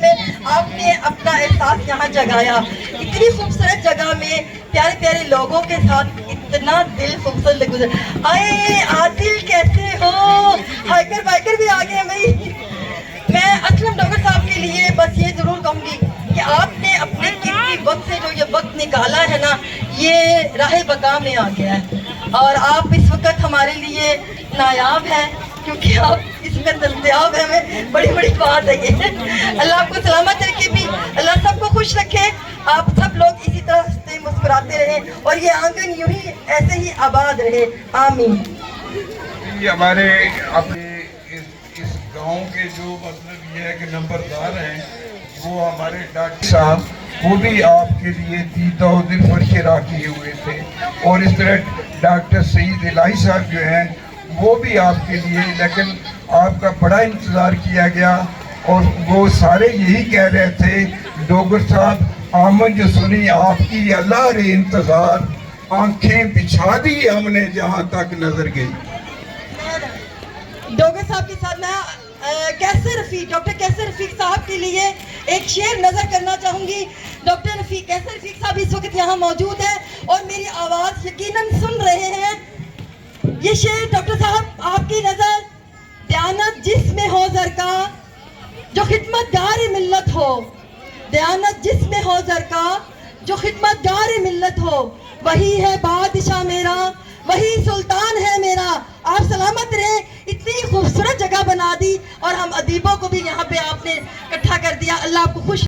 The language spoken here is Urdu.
میں آپ نے اپنا احساس یہاں جگایا. اتنی خوبصورت جگہ میں پیارے پیارے لوگوں کے ساتھ اتنا دل خوبصورت گزر. آئے عادل کیسے ہو؟ ہائیکر بائیکر بھی آ گئے ہیں بھائی. میں اسلم ڈاکٹر صاحب کے لیے بس یہ ضرور کہوں گی کہ آپ نے اپنے قیمتی وقت سے جو یہ وقت نکالا ہے نا، یہ راہ بقا میں آ گیا ہے. اور آپ اس وقت ہمارے لیے نایاب ہیں کیونکہ آپ اس میں دستیاب ہیں. ہمیں بڑی بڑی بات ہے یہ. اللہ آپ کو سلامت رکھے بھی، اللہ سب کو خوش رکھے. آپ سب لوگ اسی طرح سے مسکراتے رہیں اور یہ آنگن یوں ہی ایسے ہی آباد رہے. آمین. ہمارے اپنے اس گاؤں کے جو مطلب یہ ہے کہ نمبردار ہیں، وہ ہمارے ڈاکٹر صاحب، وہ بھی آپ کے لیے دیدہ و دل فرشرا کیے ہوئے تھے. اور اس طرح ڈاکٹر سعید الہی صاحب جو ہیں وہ بھی آپ کے لیے، لیکن آپ کا بڑا انتظار کیا گیا اور وہ سارے یہی کہہ رہے تھے ڈاکٹر صاحب آمد جو سنی آپ کی اللہ رے انتظار، آنکھیں بچھا دی ہم نے جہاں تک نظر گئی. ڈاکٹر صاحب کے ساتھ میں ڈاکٹر کیسر رفیق صاحب کے لیے ایک شعر نظر کرنا چاہوں گی. ڈاکٹر کیسر رفیق صاحب اس وقت یہاں موجود ہیں اور میری آواز یقیناً سن رہے ہیں. یہ شعر ڈاکٹر صاحب آپ کی نظر: دیانت جس میں ہو زرکا جو خدمت گار ملت ہو، دیانت جس میں ہو زرکا جو خدمت گار ملت ہو، وہی ہے بادشاہ میرا، وہی سلطان ہے میرا. آپ سلامت رہیں. اتنی خوبصورت جگہ بنا دی اور ہم ادیبوں کو بھی یہاں پہ آپ نے اکٹھا کر دیا. اللہ آپ کو خوش